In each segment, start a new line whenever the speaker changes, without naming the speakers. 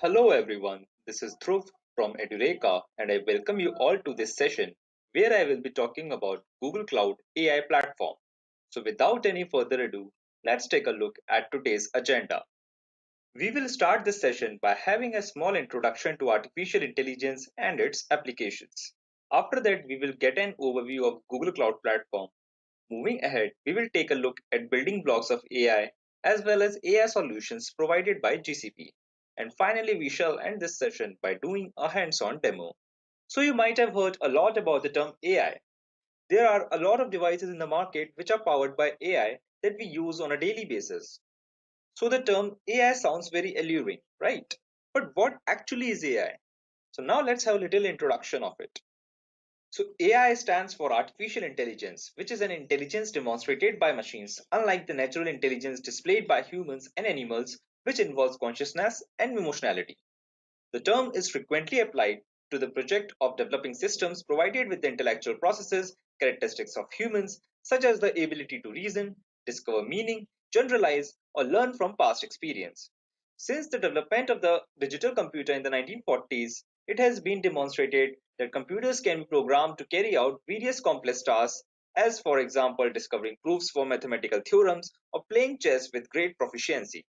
Hello everyone, this is Dhruv from Edureka and I welcome you all to this session where I will be talking about Google Cloud AI platform. So without any further ado, let's take a look at today's agenda. We will start this session by having a small introduction to artificial intelligence and its applications. After that, we will get an overview of Google Cloud platform. Moving ahead, we will take a look at building blocks of AI as well as AI solutions provided by GCP. And finally, we shall end this session by doing a hands-on demo. So you might have heard a lot about the term AI. There are a lot of devices in the market which are powered by AI that we use on a daily basis. So the term AI sounds very alluring, right? But what actually is AI? So now let's have a little introduction of it. So AI stands for artificial intelligence, which is an intelligence demonstrated by machines, unlike the natural intelligence displayed by humans and animals, which involves consciousness and emotionality. The term is frequently applied to the project of developing systems provided with the intellectual processes, characteristics of humans, such as the ability to reason, discover meaning, generalize, or learn from past experience. Since the development of the digital computer in the 1940s, it has been demonstrated that computers can be programmed to carry out various complex tasks, as for example, discovering proofs for mathematical theorems or playing chess with great proficiency.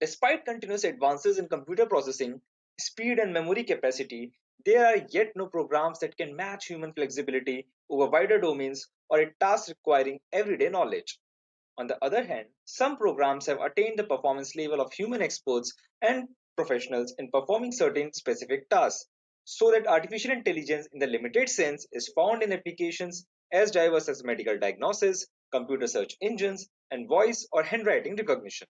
Despite continuous advances in computer processing, speed and memory capacity, there are yet no programs that can match human flexibility over wider domains or a task requiring everyday knowledge. On the other hand, some programs have attained the performance level of human experts and professionals in performing certain specific tasks, so that artificial intelligence in the limited sense is found in applications as diverse as medical diagnosis, computer search engines, and voice or handwriting recognition.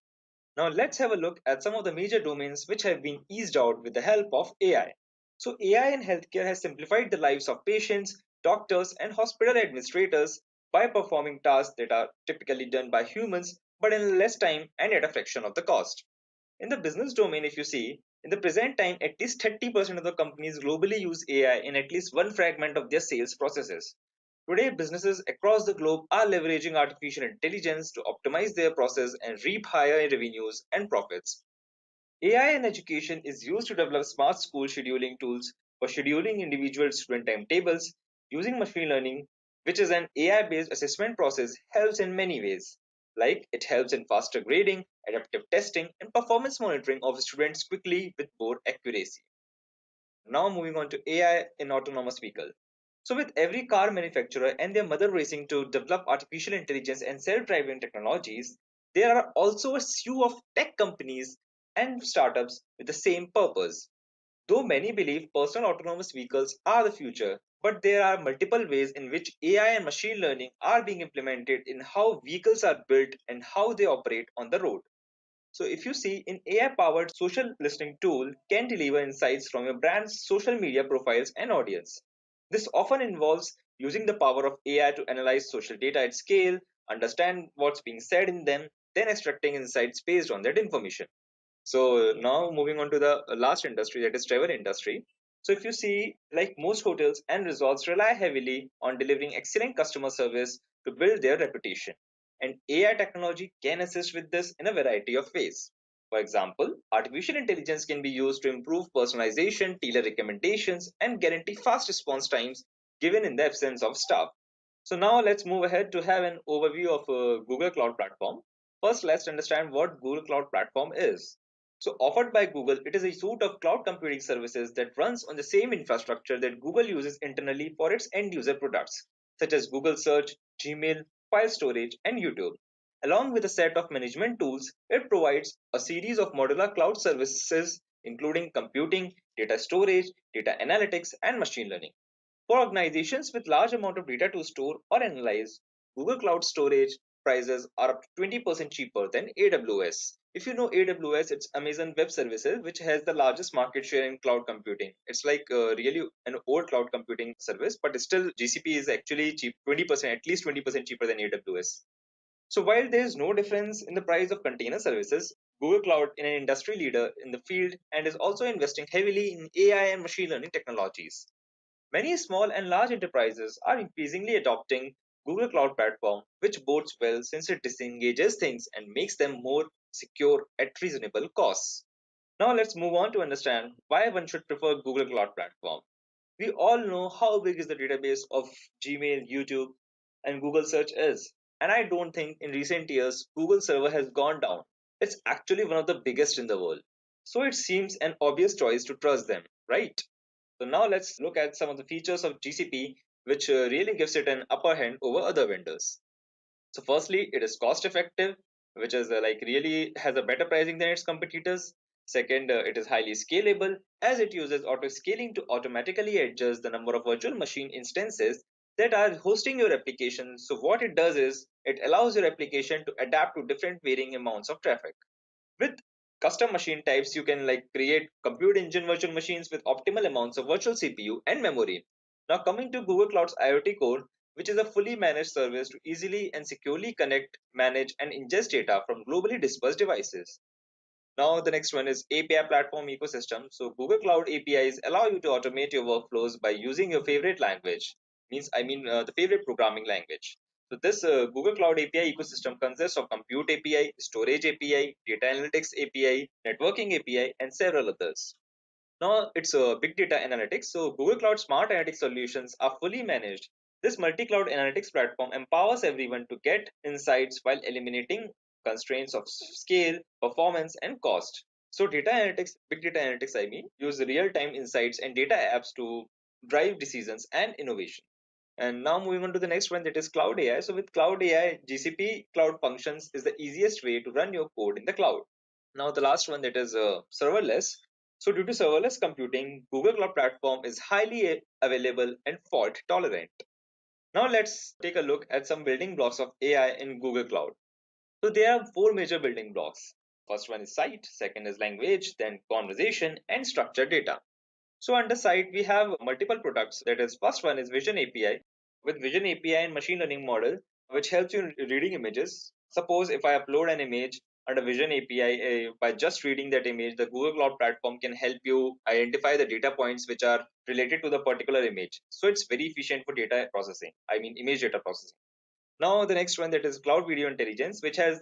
Now let's have a look at some of the major domains which have been eased out with the help of AI. So AI in healthcare has simplified the lives of patients, doctors and hospital administrators by performing tasks that are typically done by humans but in less time and at a fraction of the cost. In the business domain, if you see, in the present time, at least 30% of the companies globally use AI in at least one fragment of their sales processes. Today, businesses across the globe are leveraging artificial intelligence to optimize their process and reap higher revenues and profits. AI in education is used to develop smart school scheduling tools for scheduling individual student timetables. Using machine learning, which is an AI based assessment process, helps in many ways. Like it helps in faster grading, adaptive testing, and performance monitoring of students quickly with more accuracy. Now moving on to AI in autonomous vehicle. So with every car manufacturer and their mother racing to develop artificial intelligence and self-driving technologies, there are also a slew of tech companies and startups with the same purpose. Though many believe personal autonomous vehicles are the future, but there are multiple ways in which AI and machine learning are being implemented in how vehicles are built and how they operate on the road. So if you see, an AI-powered social listening tool can deliver insights from your brand's social media profiles and audience. This often involves using the power of AI to analyze social data at scale, understand what's being said in them, then extracting insights based on that information. So now moving on to the last industry, that is travel industry. So if you see, like most hotels and resorts rely heavily on delivering excellent customer service to build their reputation. And AI technology can assist with this in a variety of ways. For example, artificial intelligence can be used to improve personalization, tailor recommendations, and guarantee fast response times given in the absence of staff. So now let's move ahead to have an overview of Google Cloud Platform. First, let's understand what Google Cloud Platform is. So offered by Google, it is a suite of cloud computing services that runs on the same infrastructure that Google uses internally for its end user products, such as Google Search, Gmail, file storage, and YouTube. Along with a set of management tools, it provides a series of modular cloud services including computing, data storage, data analytics, and machine learning. For organizations with large amount of data to store or analyze, Google Cloud Storage prices are up to 20% cheaper than AWS. If you know AWS, it's Amazon Web Services, which has the largest market share in cloud computing. It's like really an old cloud computing service, but still GCP is actually cheap, 20%, at least 20% cheaper than AWS. So while there is no difference in the price of container services, Google Cloud is an industry leader in the field and is also investing heavily in AI and machine learning technologies. Many small and large enterprises are increasingly adopting Google Cloud Platform, which bodes well since it disengages things and makes them more secure at reasonable costs. Now let's move on to understand why one should prefer Google Cloud Platform. We all know how big is the database of Gmail, YouTube, and Google Search is. And I don't think in recent years Google server has gone down. It's actually one of the biggest in the world. So it seems an obvious choice to trust them, right? So now let's look at some of the features of GCP which really gives it an upper hand over other vendors. So firstly, it is cost effective, which is like really has a better pricing than its competitors. Second, it is highly scalable as it uses auto scaling to automatically adjust the number of virtual machine instances that are hosting your application. So what it does is it allows your application to adapt to different varying amounts of traffic. With custom machine types, you can like create compute engine virtual machines with optimal amounts of virtual CPU and memory. Now coming to Google Cloud's IoT Core, which is a fully managed service to easily and securely connect, manage, and ingest data from globally dispersed devices. Now the next one is API platform ecosystem. So Google Cloud APIs allow you to automate your workflows by using your favorite language. The favorite programming language. So this Google Cloud API ecosystem consists of compute API, storage API, data analytics API, networking API, and several others. Now it's big data analytics. So Google Cloud Smart Analytics solutions are fully managed. This multi-cloud analytics platform empowers everyone to get insights while eliminating constraints of scale, performance, and cost. So data analytics, big data analytics, use real-time insights and data apps to drive decisions and innovation. And now moving on to the next one, that is Cloud AI. So with Cloud AI, GCP Cloud Functions is the easiest way to run your code in the cloud. Now the last one, that is serverless. So due to serverless computing, Google Cloud Platform is highly available and fault tolerant. Now let's take a look at some building blocks of AI in Google Cloud. So there are four major building blocks. First one is site, second is language, then conversation and structured data. So under site, we have multiple products. That is, first one is Vision API. With Vision API and machine learning model, which helps you in reading images. Suppose if I upload an image under Vision API, by just reading that image, the Google Cloud Platform can help you identify the data points which are related to the particular image. So it's very efficient for data processing. Image data processing. Now the next one, that is cloud video intelligence, which has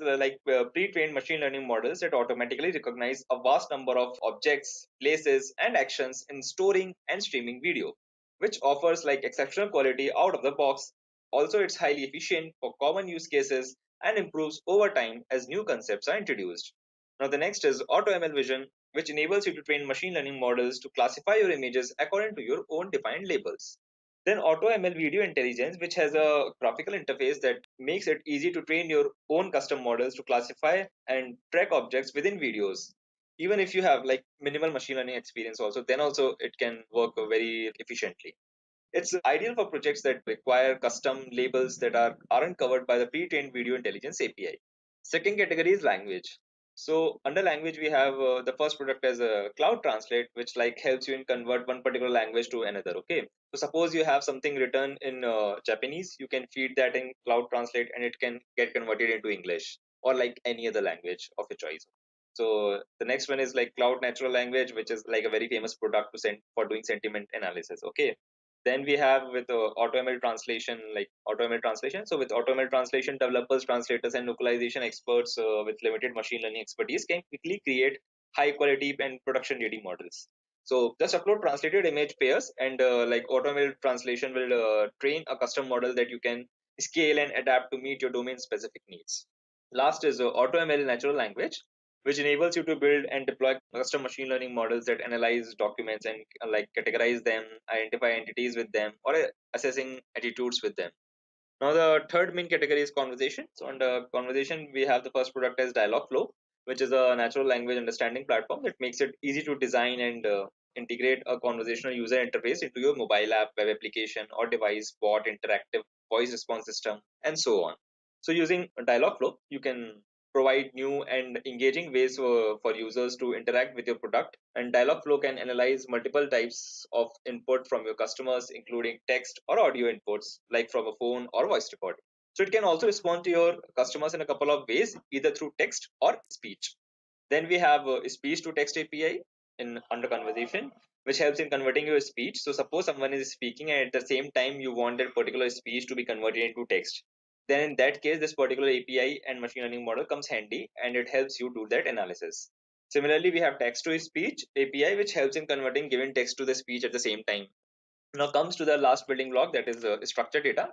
pre-trained machine learning models that automatically recognize a vast number of objects, places, and actions in storing and streaming video, which offers like exceptional quality out of the box. Also, it's highly efficient for common use cases and improves over time as new concepts are introduced. Now the next is Auto ML Vision, which enables you to train machine learning models to classify your images according to your own defined labels. Then AutoML Video Intelligence, which has a graphical interface that makes it easy to train your own custom models to classify and track objects within videos. Even if you have like minimal machine learning experience also, then also it can work very efficiently. It's ideal for projects that require custom labels that aren't covered by the pre-trained video intelligence API. Second category is language. So under language, we have the first product as a cloud translate, which like helps you in convert one particular language to another. Okay. So suppose you have something written in Japanese, you can feed that in cloud translate and it can get converted into English or like any other language of your choice. So the next one is like cloud natural language, which is like a very famous product to send for doing sentiment analysis. Okay. Then we have with AutoML translation, like AutoML translation. So with AutoML translation, developers, translators, and localization experts with limited machine learning expertise can quickly create high quality and production ready models. So just upload translated image pairs, and like AutoML translation will train a custom model that you can scale and adapt to meet your domain specific needs. Last is AutoML natural language, which enables you to build and deploy custom machine learning models that analyze documents and like categorize them, identify entities with them, or assessing attitudes with them. Now the third main category is conversation. So under conversation, we have the first product as Dialogflow, which is a natural language understanding platform that makes it easy to design and integrate a conversational user interface into your mobile app, web application, or device, bot, interactive voice response system, and so on. So using Dialogflow, you can provide new and engaging ways for users to interact with your product. And Dialogflow can analyze multiple types of input from your customers, including text or audio inputs, like from a phone or voice recording. So it can also respond to your customers in a couple of ways, either through text or speech. Then we have speech to text API in under conversation, which helps in converting your speech. So suppose someone is speaking and at the same time you want that particular speech to be converted into text. Then in that case, this particular API and machine learning model comes handy and it helps you do that analysis. Similarly, we have text to speech API, which helps in converting given text to the speech at the same time. Now comes to the last building block, that is structured data.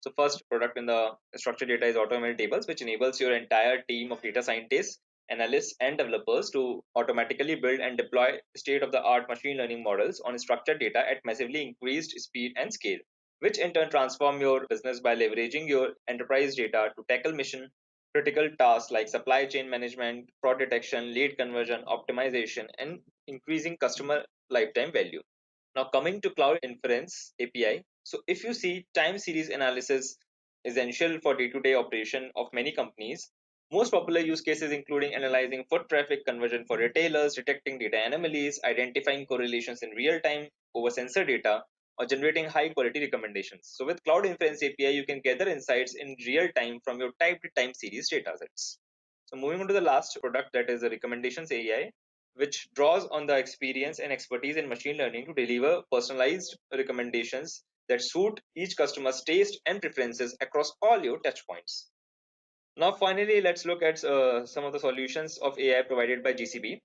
So first product in the structured data is AutoML tables, which enables your entire team of data scientists, analysts, and developers to automatically build and deploy state-of-the-art machine learning models on structured data at massively increased speed and scale, which in turn transform your business by leveraging your enterprise data to tackle mission critical tasks like supply chain management, fraud detection, lead conversion, optimization, and increasing customer lifetime value. Now coming to cloud inference API. So if you see, time series analysis essential for day-to-day operation of many companies. Most popular use cases including analyzing foot traffic conversion for retailers, detecting data anomalies, identifying correlations in real time over sensor data, or generating high quality recommendations. So with cloud inference API, you can gather insights in real time from your typed time series data sets. So moving on to the last product, that is the recommendations AI, which draws on the experience and expertise in machine learning to deliver personalized recommendations that suit each customer's taste and preferences across all your touchpoints. Now, finally, let's look at some of the solutions of AI provided by GCP.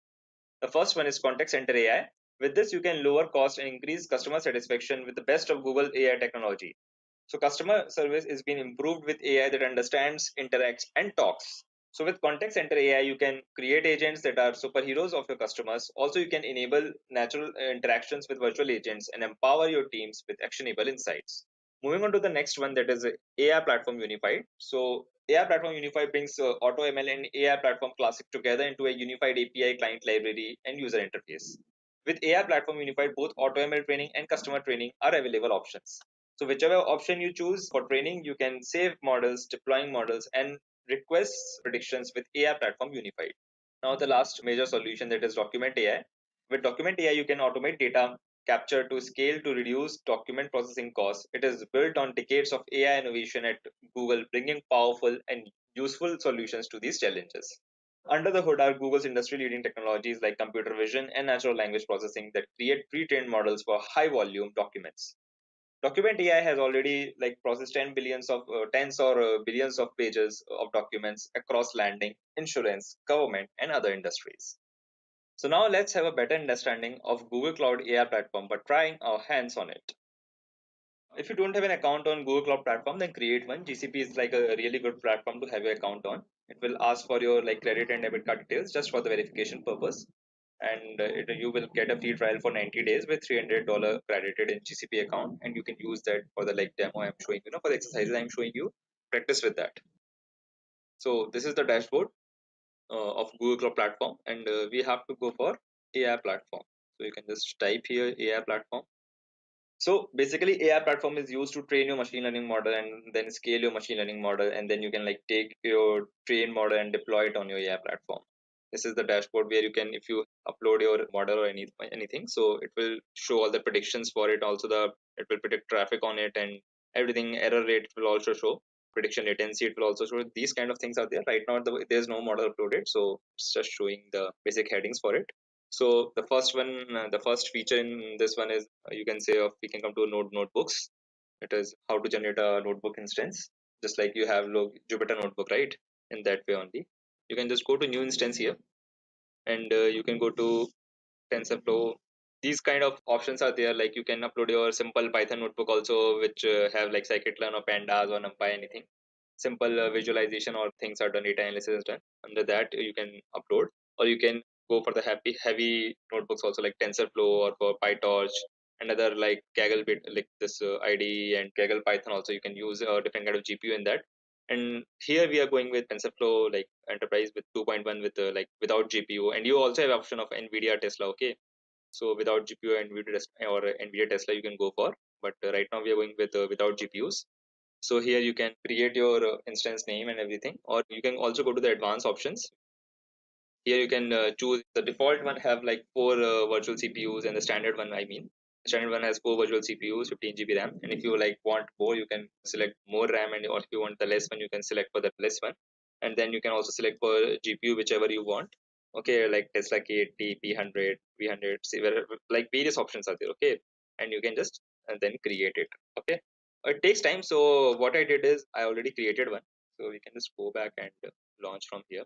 The first one is Contact Center AI. With this, you can lower cost and increase customer satisfaction with the best of Google AI technology. So customer service is being improved with AI that understands, interacts, and talks. So with Contact Center AI, you can create agents that are superheroes of your customers. Also, you can enable natural interactions with virtual agents and empower your teams with actionable insights. Moving on to the next one, that is AI Platform Unified. So AI Platform Unified brings AutoML and AI Platform Classic together into a unified API client library and user interface. With AI Platform Unified, both AutoML training and customer training are available options. So whichever option you choose for training, you can save models, deploying models, and request predictions with AI Platform Unified. Now the last major solution, that is Document AI. With Document AI, you can automate data capture to scale to reduce document processing costs. It is built on decades of AI innovation at Google, bringing powerful and useful solutions to these challenges. Under the hood are Google's industry-leading technologies like computer vision and natural language processing that create pre-trained models for high-volume documents. Document AI has already like processed 10 billions of tens or billions of pages of documents across landing, insurance, government, and other industries. So now let's have a better understanding of Google Cloud AI platform by trying our hands on it. If you don't have an account on Google Cloud Platform, then create one. GCP is like a really good platform to have your account on. It will ask for your like credit and debit card details just for the verification purpose, and you will get a free trial for 90 days with $300 credited in GCP account, and you can use that for the like demo I'm showing you, for the exercises I'm showing you. Practice with that. So this is the dashboard of Google Cloud Platform, and we have to go for AI platform. So you can just type here AI platform. So basically, AI platform is used to train your machine learning model and then scale your machine learning model, and then you can like take your train model and deploy it on your AI platform. This is the dashboard where you can, if you upload your model or anything, so it will show all the predictions for it. Also, it will predict traffic on it and everything. Error rate will also show. Prediction latency it will also show. These kind of things are there. Right now, there's no model uploaded, so it's just showing the basic headings for it. So the first one, the first feature in this one is you can say we can come to notebooks. It is how to generate a notebook instance, just like you have Jupyter notebook, right? In that way only, you can just go to new instance here, and you can go to TensorFlow. These kind of options are there. Like you can upload your simple Python notebook also, which have like scikit-learn or pandas or numpy, anything. Simple visualization or things are done, data analysis is done. Under that, you can upload, or you can go for the heavy notebooks also, like TensorFlow or for PyTorch, another like Kaggle bit, like this IDE and Kaggle Python also. You can use a different kind of GPU in that. And here we are going with TensorFlow like enterprise with 2.1 with like without GPU, and you also have option of NVIDIA Tesla. Okay, so without GPU and NVIDIA Tesla you can go for, but right now we are going with without GPUs. So here you can create your instance name and everything, or you can also go to the advanced options. Here you can choose the default one have like 4 virtual CPUs, and the standard one, I mean, standard one has 4 virtual CPUs, 15 GB RAM. And if you like want more, you can select more RAM, and or if you want the less one, you can select for the less one. And then you can also select for GPU whichever you want. Okay, like Tesla K80, P100, V100, like various options are there. Okay, and you can just and then create it. Okay, it takes time. So what I did is I already created one. So we can just go back and launch from here.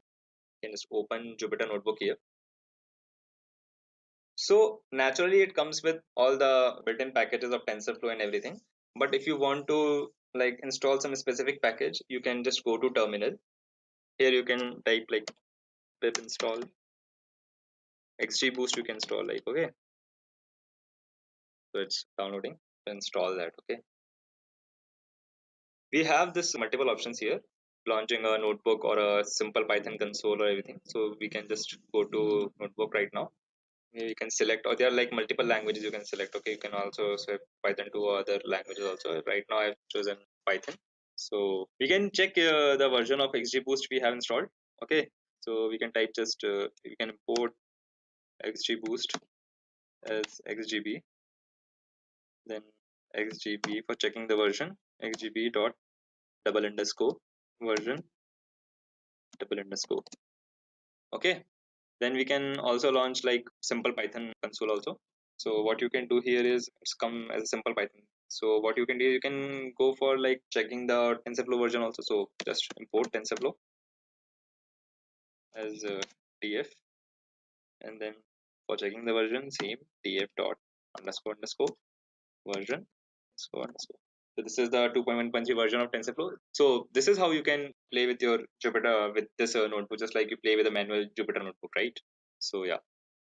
Can just open Jupyter Notebook here. So naturally it comes with all the built-in packages of TensorFlow and everything. But if you want to like install some specific package, you can just go to terminal. Here you can type like pip install XGBoost. You can install like, okay, so it's downloading. Install that. Okay, we have this multiple options here, launching a notebook or a simple Python console or everything. So we can just go to notebook right now. You can select, or there are like multiple languages you can select. Okay, you can also select Python to other languages also. Right now I've chosen Python. So we can check the version of XGBoost we have installed. Okay, so we can type just we can import XGBoost as XGB, then XGB for checking the version, XGB dot double underscore version double underscore. Okay, then we can also launch like simple Python console also. So what you can do here is it's come as a simple Python. So what you can do, you can go for like checking the TensorFlow version also. So just import TensorFlow as df, and then for checking the version, same df dot underscore underscore version underscore underscore. So this is the 2.1.3 version of TensorFlow. So this is how you can play with your Jupyter with this notebook, just like you play with a manual Jupyter notebook, right? So yeah.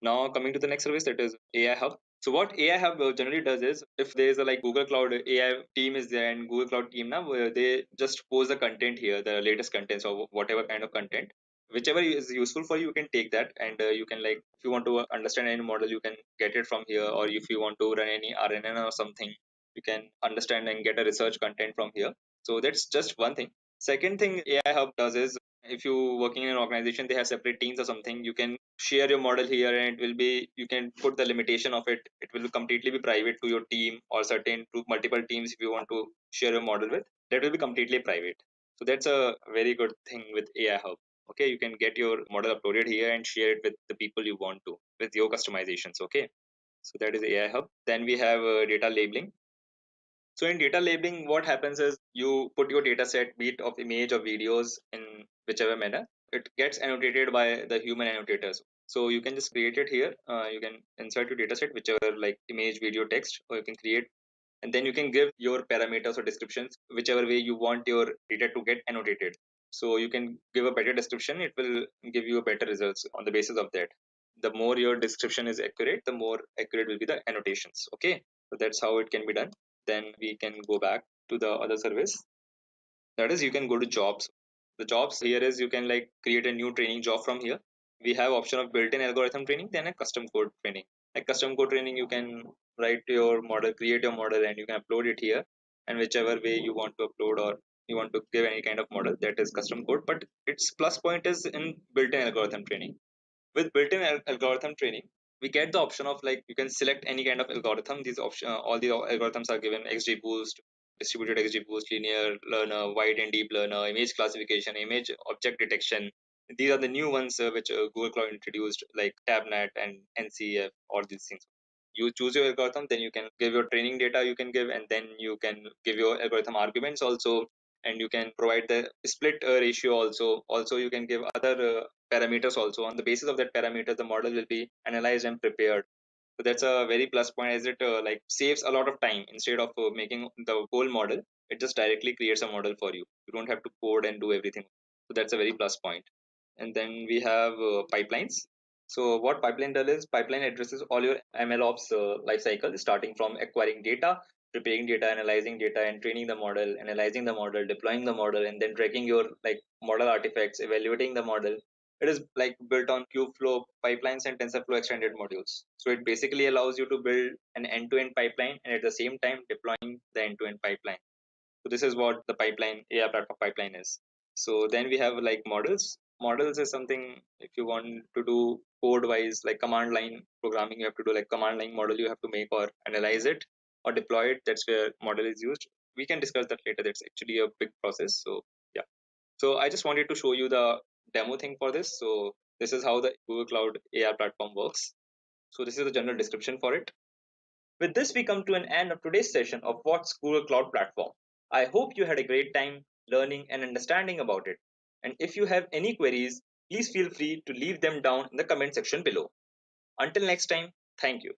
Now coming to the next service, that is AI Hub. So what AI Hub generally does is, if there is a like Google Cloud AI team is there, and Google Cloud team now, where they just post the content here, the latest contents or whatever kind of content, whichever is useful for you, you can take that, and you can like, if you want to understand any model, you can get it from here, or if you want to run any RNN or something, you can understand and get a research content from here. So that's just one thing. Second thing AI Hub does is, if you working in an organization, they have separate teams or something, you can share your model here, and it will be, you can put the limitation of it will completely be private to your team or certain to multiple teams. If you want to share your model with, that will be completely private. So that's a very good thing with AI Hub. Okay, you can get your model uploaded here and share it with the people you want to, with your customizations. Okay, so that is AI Hub. Then we have data labeling. So in data labeling, what happens is you put your data set, be it of image or videos, in whichever manner. It gets annotated by the human annotators. So you can just create it here. You can insert your data set, whichever like image, video, text, or you can create, and then you can give your parameters or descriptions, whichever way you want your data to get annotated. So you can give a better description, it will give you a better results on the basis of that. The more your description is accurate, the more accurate will be the annotations. Okay, so that's how it can be done. Then we can go back to the other service, that is, you can go to jobs. The jobs here is, you can like create a new training job from here. We have option of built-in algorithm training, then a custom code training. Like custom code training, you can write your model, create your model, and you can upload it here, and whichever way you want to upload, or you want to give any kind of model, that is custom code. But its plus point is in built-in algorithm training. With built-in algorithm training, we get the option of like, you can select any kind of algorithm. These option, all the algorithms are given: XGBoost, distributed XGBoost, linear learner, wide and deep learner, image classification, image object detection. These are the new ones which Google Cloud introduced, like tabnet and ncf, all these things. You choose your algorithm, then you can give your training data, you can give, and then you can give your algorithm arguments also, and you can provide the split ratio also you can give other parameters also. On the basis of that parameter, the model will be analyzed and prepared. So that's a very plus point, as it like saves a lot of time. Instead of making the whole model, it just directly creates a model for you. You don't have to code and do everything. So that's a very plus point. And then we have pipelines. So what pipeline does is, pipeline addresses all your MLOps life cycle, starting from acquiring data, preparing data, analyzing data, and training the model, analyzing the model, deploying the model, and then tracking your like model artifacts, evaluating the model. It is like built on Kubeflow pipelines and TensorFlow extended modules. So it basically allows you to build an end-to-end pipeline, and at the same time deploying the end-to-end pipeline. So this is what the pipeline, AI platform pipeline is. So then we have like models. Models is something, if you want to do code wise, like command line programming, you have to do like command line model you have to make, or analyze it or deploy it. That's where model is used. We can discuss that later. That's actually a big process. So yeah. So I just wanted to show you the demo thing for this. So this is how the Google Cloud AI platform works. So this is the general description for it. With this, we come to an end of today's session of What's Google Cloud Platform. I hope you had a great time learning and understanding about it. And if you have any queries, please feel free to leave them down in the comment section below. Until next time, Thank you.